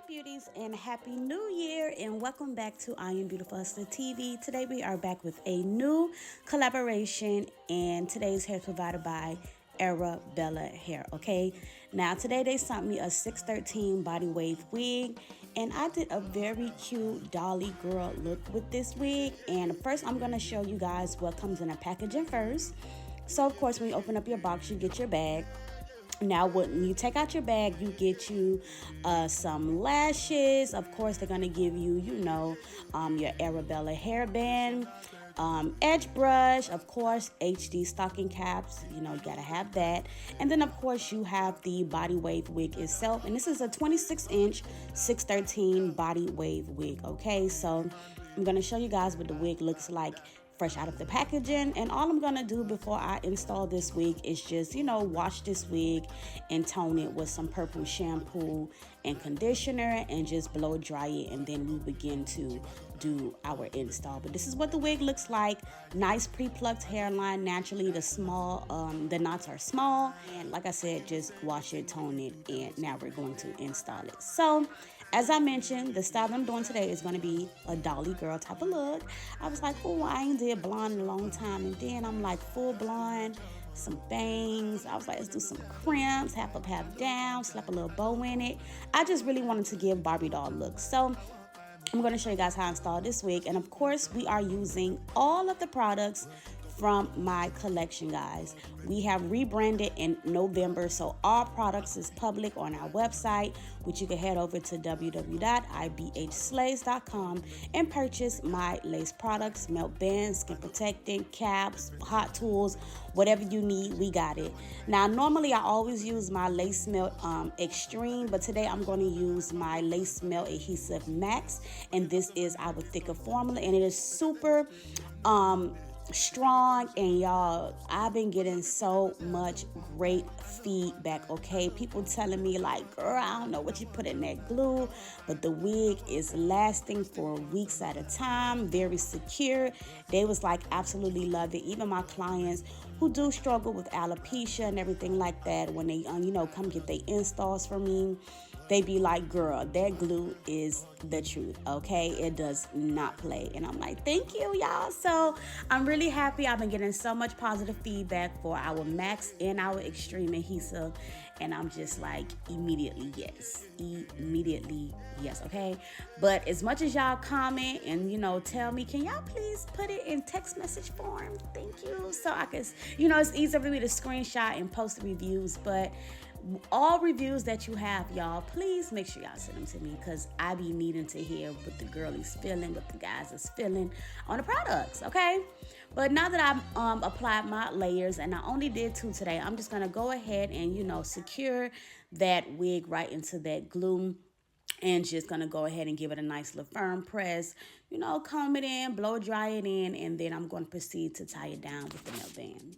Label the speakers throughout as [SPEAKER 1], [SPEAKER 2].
[SPEAKER 1] beauties, and happy new year, and welcome back to I Am Beautiful Hustler TV. Today we are back with a new collaboration, and today's hair is provided by Arabella Hair. Okay, now today they sent me a 613 body wave wig, and I did a very cute dolly girl look with this wig. And first I'm going to show you guys what comes in a packaging first. So of course, when you open up your box, you get your bag. Now, when you take out your bag, you get you some lashes. Of course, they're going to give you, your Arabella hairband, edge brush, of course, HD stocking caps. You got to have that. And then, of course, you have the body wave wig itself. And this is a 26-inch 613 body wave wig, okay? So I'm going to show you guys what the wig looks like fresh out of the packaging. And all I'm gonna do before I install this wig is just wash this wig and tone it with some purple shampoo and conditioner and just blow dry it, and then we begin to do our install. But this is what the wig looks like. Nice pre-plucked hairline. Naturally the knots are small, and like I said, just wash it, tone it, and now we're going to install it. So as I mentioned, the style that I'm doing today is going to be a dolly girl type of look. I was like, oh, I ain't did blonde in a long time. And then I'm like, full blonde, some bangs. I was like, let's do some crimps, half up, half down, slap a little bow in it. I just really wanted to give Barbie doll looks. So I'm going to show you guys how I install this wig. And of course, we are using all of the products from my collection, guys. We have rebranded in November, so all products is public on our website, which you can head over to www.ibhslays.com and purchase my lace products, melt bands, skin protecting, caps, hot tools, whatever you need, we got it. Now, normally I always use my lace melt extreme, but today I'm going to use my lace melt adhesive max, and this is our thicker formula, and it is super strong. And y'all, I've been getting so much great feedback, okay? People telling me like, girl, I don't know what you put in that glue, but the wig is lasting for weeks at a time, very secure. They was like, absolutely love it. Even my clients who do struggle with alopecia and everything like that, when they come get their installs from me, they be like, girl, that glue is the truth, okay? It does not play. And I'm like, thank you, y'all. So I'm really happy. I've been getting so much positive feedback for our max and our extreme adhesive. And I'm just like, immediately yes, okay? But as much as y'all comment and, tell me, can y'all please put it in text message form? Thank you. So I can, it's easier for me to screenshot and post the reviews, but all reviews that you have, y'all, please make sure y'all send them to me, because I be needing to hear what the girlies feeling, what the guys is feeling on the products, okay? But now that I've applied my layers, and I only did 2 today, I'm just gonna go ahead and secure that wig right into that glue, and just gonna go ahead and give it a nice little firm press, comb it in, blow dry it in, and then I'm going to proceed to tie it down with the nail band.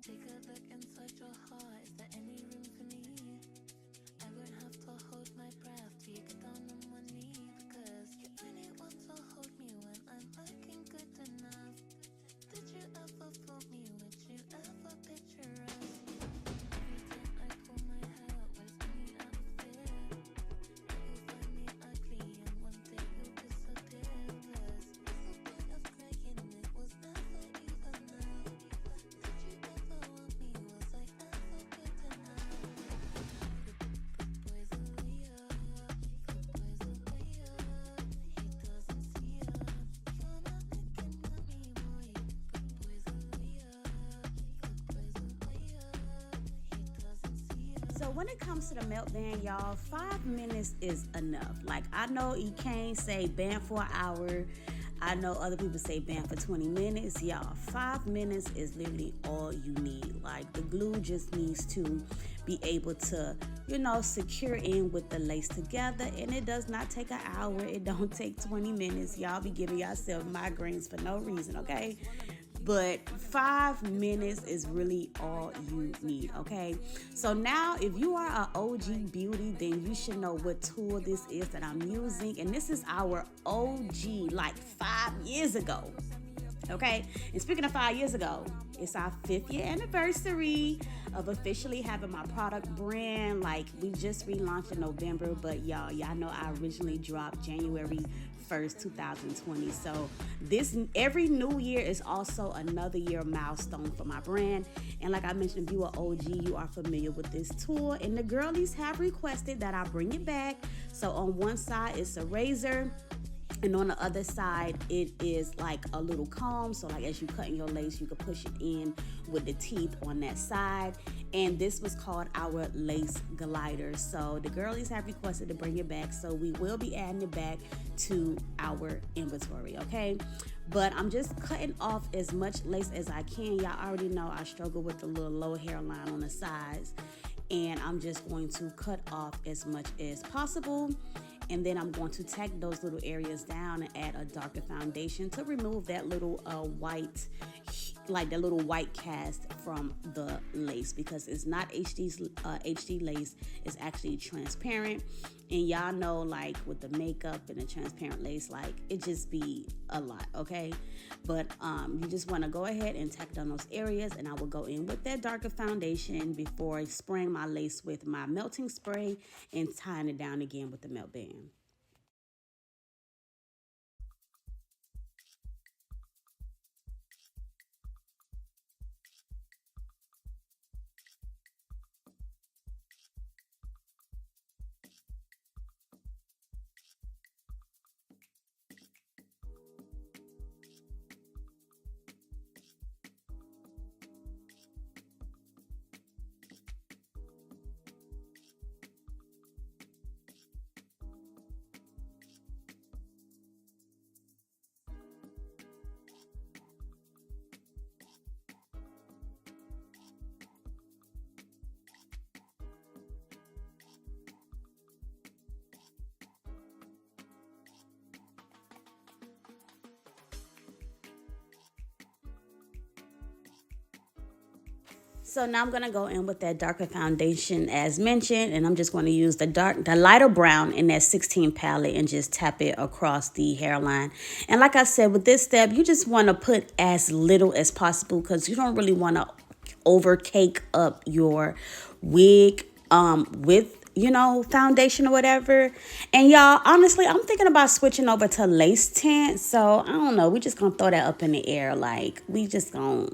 [SPEAKER 2] Take a look inside your heart. Is there any room for me? I won't have to hold my breath till you get down on one knee, because you only want to hold me when I'm looking good enough. Did you ever fool me? Would you ever picture us? Every time I pull my hair out, was me out of fear. You'll find me ugly and one day you'll disappear, cause what's the point of crying? It was never even now. Did you ever want me? Was I ever good enough? Boys are Leo, boys are Leo. He doesn't see ya. You're not looking at me, boy. Boys are Leo, boys are Leo. He doesn't see ya.
[SPEAKER 1] So when it comes to the melt band, y'all, 5 minutes is enough. Like, I know you can't say band for an hour. I know other people say band for 20 minutes. Y'all, 5 minutes is literally all you need. Like, the glue just needs to be able to, secure in with the lace together. And it does not take an hour. It don't take 20 minutes. Y'all be giving yourself migraines for no reason, okay? but 5 minutes is really all you need, okay? So now if you are an OG beauty, then you should know what tool this is that I'm using. And this is our OG, like 5 years ago. Okay, and speaking of 5 years ago, it's our 5th year anniversary of officially having my product brand. Like, we just relaunched in November, but y'all know I originally dropped January 1st, 2020. So this every new year is also another year milestone for my brand. And like I mentioned, if you are OG, you are familiar with this tool. And the girlies have requested that I bring it back. So on one side it's a razor, and on the other side it is like a little comb, so like as you cut in your lace you can push it in with the teeth on that side. And this was called our lace glider. So the girlies have requested to bring it back, so we will be adding it back to our inventory, okay? But I'm just cutting off as much lace as I can. Y'all already know I struggle with the little low hairline on the sides, and I'm just going to cut off as much as possible. And then I'm going to tack those little areas down and add a darker foundation to remove that little white, like the little white cast from the lace, because it's not HD lace, it's actually transparent. And y'all know, like with the makeup and the transparent lace, like it just be a lot, okay? But you just want to go ahead and tack down those areas, and I will go in with that darker foundation before spraying my lace with my melting spray and tying it down again with the melt band. So now I'm gonna go in with that darker foundation as mentioned, and I'm just going to use the lighter brown in that 16 palette and just tap it across the hairline. And like I said, with this step, you just want to put as little as possible because you don't really want to over cake up your wig with foundation or whatever. And y'all, honestly, I'm thinking about switching over to lace tint. So I don't know, we just gonna throw that up in the air. Like, we just gonna,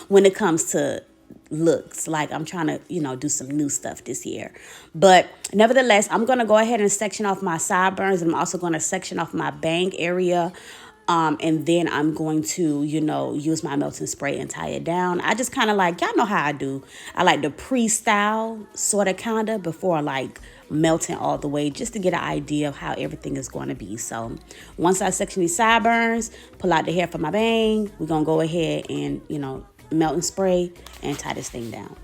[SPEAKER 1] when it comes to looks, like I'm trying to do some new stuff this year. But nevertheless, I'm gonna go ahead and section off my sideburns, and I'm also going to section off my bang area. And then I'm going to, use my melting spray and tie it down. I just kind of like, y'all know how I do. I like to pre-style sort of kind of before like melting all the way, just to get an idea of how everything is going to be. So once I section these sideburns, pull out the hair for my bang, we're going to go ahead and, melt and spray and tie this thing down.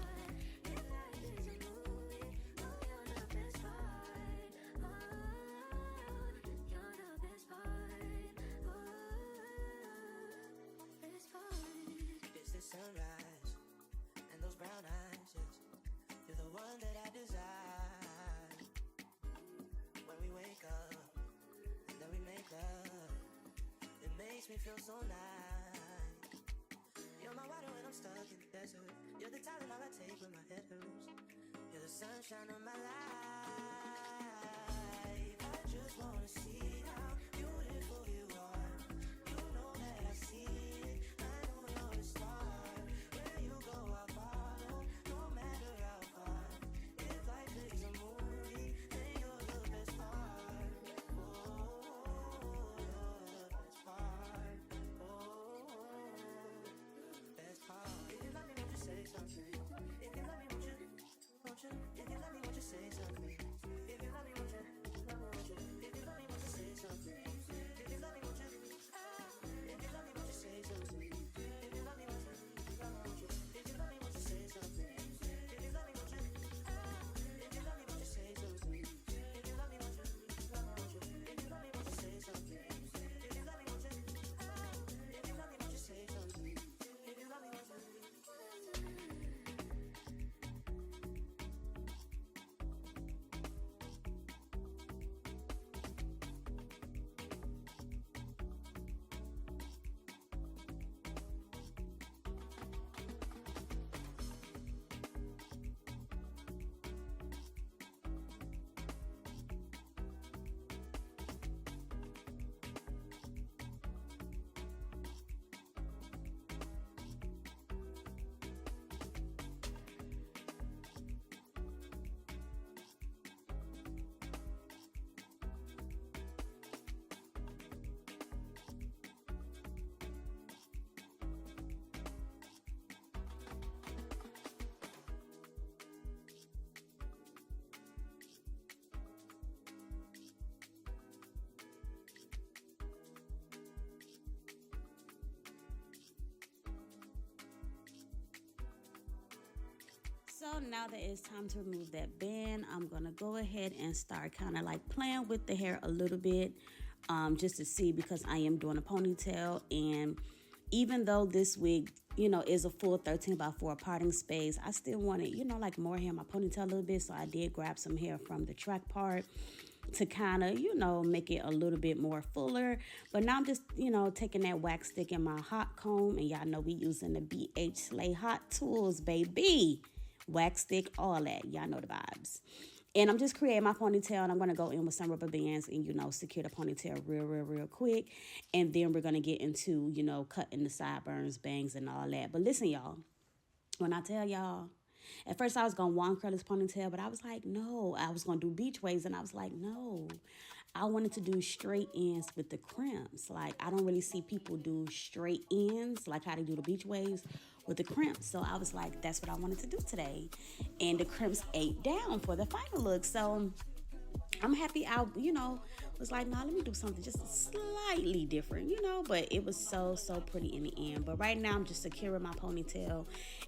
[SPEAKER 2] Me feel so nice. You're my water when I'm stuck in the desert. You're the Tylenol I take when my head hurts. You're the sunshine of my life. I just wanna see how beautiful you are. You know that I see it. I know you're a star. Where you go, I follow. No matter how far. If life is a movie, then you're the best part. Oh, you're the best part.
[SPEAKER 1] So now that it's time to remove that band, I'm gonna go ahead and start kind of like playing with the hair a little bit, just to see, because I am doing a ponytail. And even though this wig, is a full 13 by 4 parting space, I still wanted, like more hair in my ponytail a little bit. So I did grab some hair from the track part to kind of, make it a little bit more fuller. But now I'm just, taking that wax stick in my hot comb. And y'all know we using the BH Slay Hot Tools, baby. Wax stick, all that. Y'all know the vibes. And I'm just creating my ponytail, and I'm going to go in with some rubber bands and, secure the ponytail real quick. And then we're going to get into, cutting the sideburns, bangs, and all that. But listen, y'all, when I tell y'all, at first I was going to wand curl this ponytail, but I was like, no. I was going to do beach waves, and I was like, no. I wanted to do straight ends with the crimps. Like, I don't really see people do straight ends, like how they do the beach waves with the crimps. So I was like, that's what I wanted to do today. And the crimps ate down for the final look. So I'm happy I, was like, nah, let me do something just slightly different, but it was so pretty in the end. But right now I'm just securing my ponytail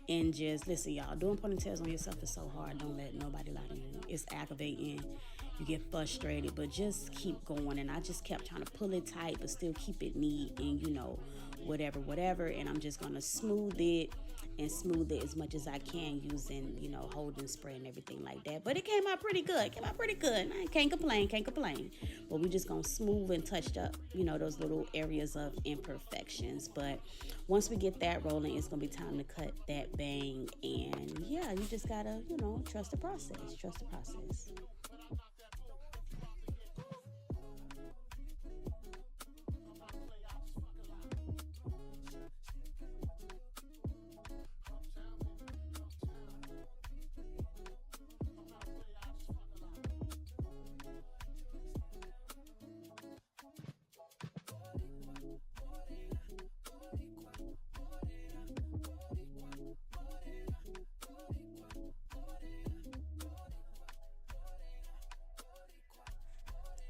[SPEAKER 1] and just, listen, y'all, doing ponytails on yourself is so hard. Don't let nobody lie to you. It's aggravating. You get frustrated, but just keep going. And I just kept trying to pull it tight, but still keep it neat and, whatever. And I'm just going to smooth it as much as I can using, holding spray and everything like that. But it came out pretty good. I can't complain. But we're just going to smooth and touch up, those little areas of imperfections. But once we get that rolling, it's going to be time to cut that bang. And yeah, you just got to, trust the process.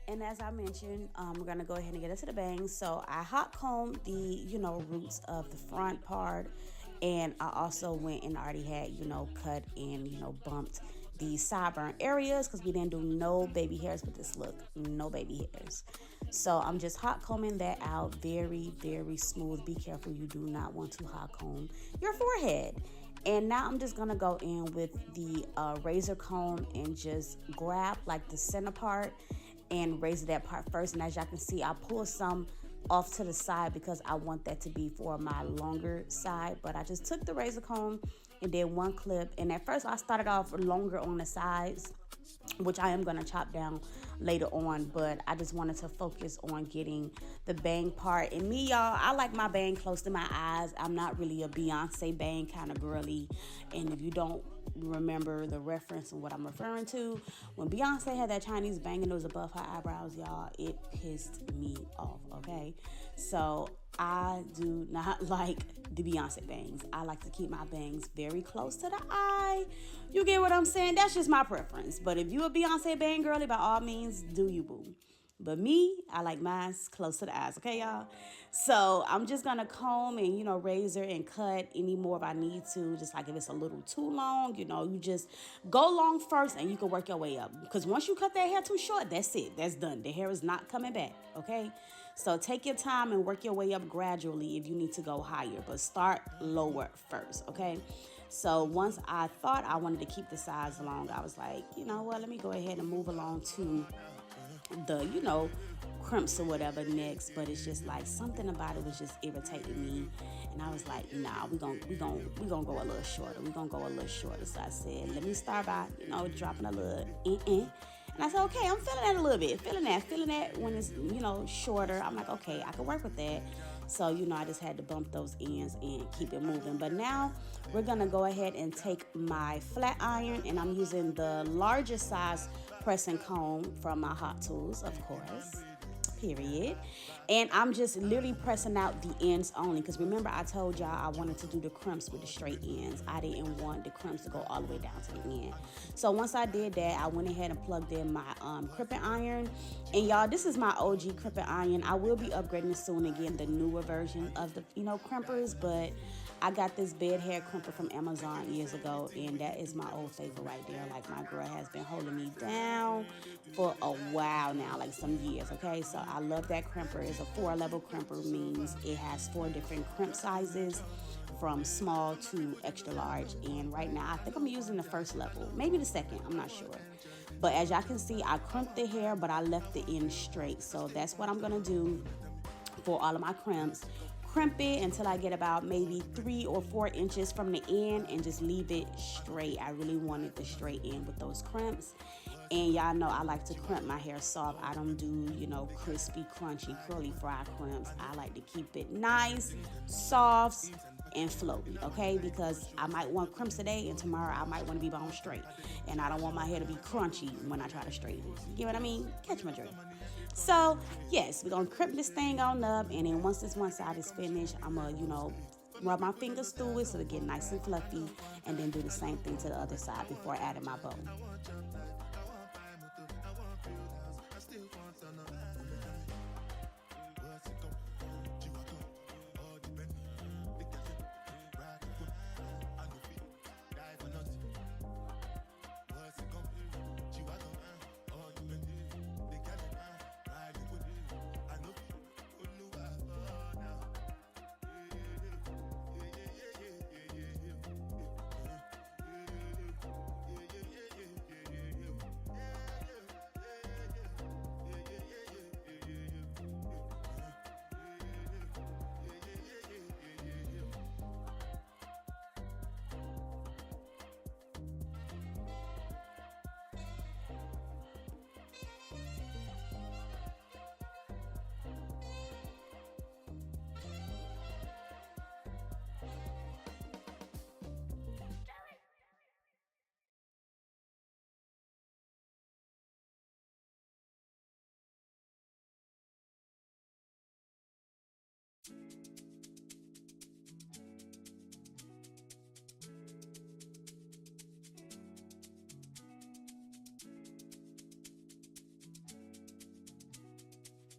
[SPEAKER 1] And as I mentioned, we're going to go ahead and get into the bangs. So I hot combed the, roots of the front part. And I also went and already had, cut and, bumped the sideburn areas, because we didn't do no baby hairs with this look. No baby hairs. So I'm just hot combing that out very, very smooth. Be careful. You do not want to hot comb your forehead. And now I'm just going to go in with the razor comb and just grab like the center part and razor that part first. And as y'all can see, I pull some off to the side because I want that to be for my longer side. But I just took the razor comb and did one clip. And at first I started off longer on the sides, which I am going to chop down later on. But I just wanted to focus on getting the bang part. And me, y'all, I like my bang close to my eyes. I'm not really a Beyonce bang kind of girly. And if you don't remember the reference and what I'm referring to, when Beyonce had that Chinese bang and it was above her eyebrows, y'all, it pissed me off, okay? So I do not like the Beyonce bangs. I like to keep my bangs very close to the eye. You get what I'm saying? That's just my preference. But if you a Beyonce bang girly, by all means, do you, boo. But me, I like mine close to the eyes, okay, y'all? So I'm just going to comb and, razor and cut any more if I need to. Just like if it's a little too long, you just go long first and you can work your way up. Because once you cut that hair too short, that's it. That's done. The hair is not coming back, okay? So take your time and work your way up gradually if you need to go higher. But start lower first, okay? So once I thought I wanted to keep the sides long, I was like, you know what? Let me go ahead and move along to the, crimps or whatever next. But it's just like something about it was just irritating me. And I was like, nah, we gonna go a little shorter. So I said, let me start by, dropping a little And I said, okay, I'm feeling that a little bit. Feeling that when it's, shorter. I'm like, okay, I can work with that. So, I just had to bump those ends and keep it moving. But now we're going to go ahead and take my flat iron, and I'm using the largest size pressing comb from my Hot Tools, of course. period. And I'm just literally pressing out the ends only, because remember I told y'all I wanted to do the crimps with the straight ends. I didn't want the crimps to go all the way down to the end. So once I did that, I went ahead and plugged in my crimping iron. And y'all, this is my OG crimping iron. I will be upgrading soon again, the newer version of the crimpers, but I got this bed hair crimper from Amazon years ago, and that is my old favorite right there. Like, my girl has been holding me down for a while now, like some years, okay? So I love that crimper. It's a 4-level crimper, means it has 4 different crimp sizes from small to extra large. And right now, I think I'm using the 1st level, maybe the 2nd, I'm not sure. But as y'all can see, I crimped the hair, but I left the end straight. So that's what I'm gonna do for all of my crimps. Crimp it until I get about maybe 3 or 4 inches from the end and just leave it straight. I really wanted the straight end with those crimps. And y'all know I like to crimp my hair soft. I don't do, crispy, crunchy, curly fry crimps. I like to keep it nice, soft, and flowy, okay? Because I might want crimps today, and tomorrow I might want to be bone straight. And I don't want my hair to be crunchy when I try to straighten it. You get what I mean? Catch my drift. So, yes, we're going to crimp this thing on up, and then once this one side is finished, I'm going to, rub my fingers through it so it get nice and fluffy, and then do the same thing to the other side before adding my bow.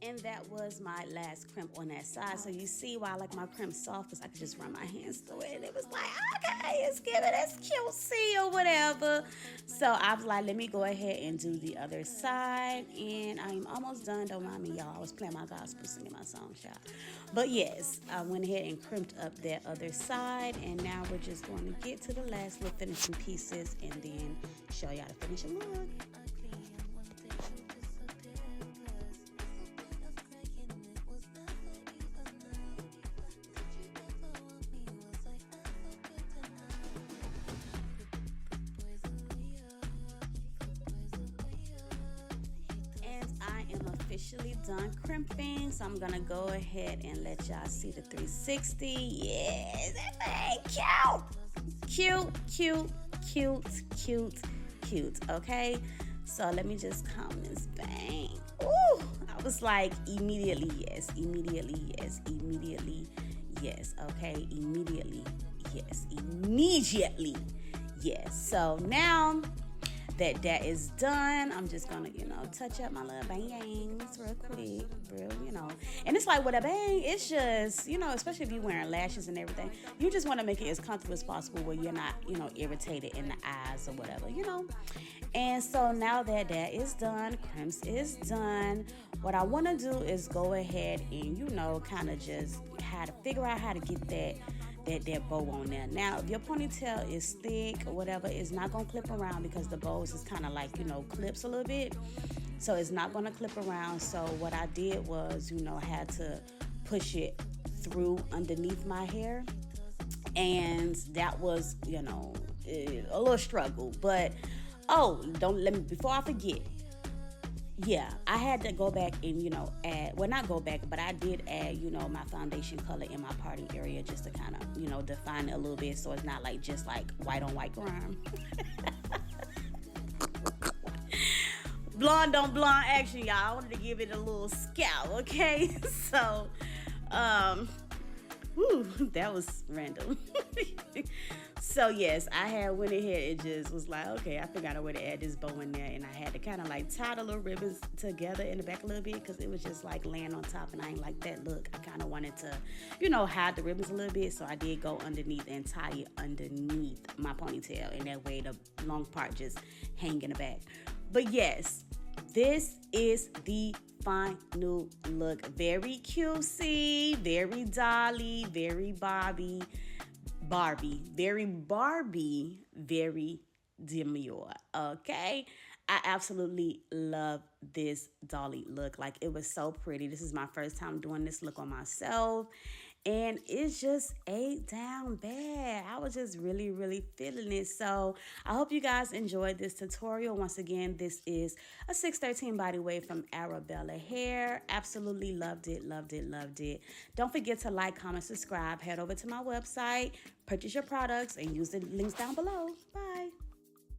[SPEAKER 1] And that was my last crimp on that side. So you see why I like my crimp soft, because I could just run my hands through it. And it was like, okay, it's giving this cutesy or whatever. So I was like, let me go ahead and do the other side. And I'm almost done. Don't mind me, y'all. I was playing my gospel, singing my song, child. But yes, I went ahead and crimped up that other side. And now we're just going to get to the last little finishing pieces and then show y'all the finishing look. Officially done crimping, so I'm gonna go ahead and let y'all see the 360. Yes, that thing cute. Okay, so let me just comb this bang. Ooh, I was like, immediately yes. Okay, immediately yes. So now that is done, I'm just gonna, touch up my little bangs real quick, and it's like with a bang, it's just, especially if you're wearing lashes and everything, you just want to make it as comfortable as possible where you're not, irritated in the eyes or whatever, and so now that is done, crimps is done, what I want to do is go ahead and, kind of just figure out how to get that bow on there. Now, if your ponytail is thick or whatever, it's not going to clip around because the bows is kind of like, clips a little bit. So it's not going to clip around. So what I did was, I had to push it through underneath my hair. And that was, a little struggle. But, before I forget, yeah, I had to go back and, add, well, not go back, but I did add, my foundation color in my parting area just to kind of, define it a little bit so it's not like just like white on white grime. blonde on blonde action, y'all. I wanted to give it a little scout, okay? So, whew, that was random. So yes, I had went ahead and just was like, okay, I figured out a way to add this bow in there, and I had to kind of like tie the little ribbons together in the back a little bit because it was just like laying on top, and I ain't like that look. I kind of wanted to, hide the ribbons a little bit, so I did go underneath and tie it underneath my ponytail, and that way the long part just hang in the back. But yes, this is the final look. Very cutesy, very dolly, very Barbie, very Barbie, very demure. Okay, I absolutely love this dolly look. Like, it was so pretty. This is my first time doing this look on myself, and it's just ate down bad. I was just really feeling it. So I hope you guys enjoyed this tutorial. Once again, this is a 613 body wave from Arabella Hair. Absolutely loved it. Don't forget to like, comment, subscribe. Head over to my website, purchase your products, and use the links down below. Bye.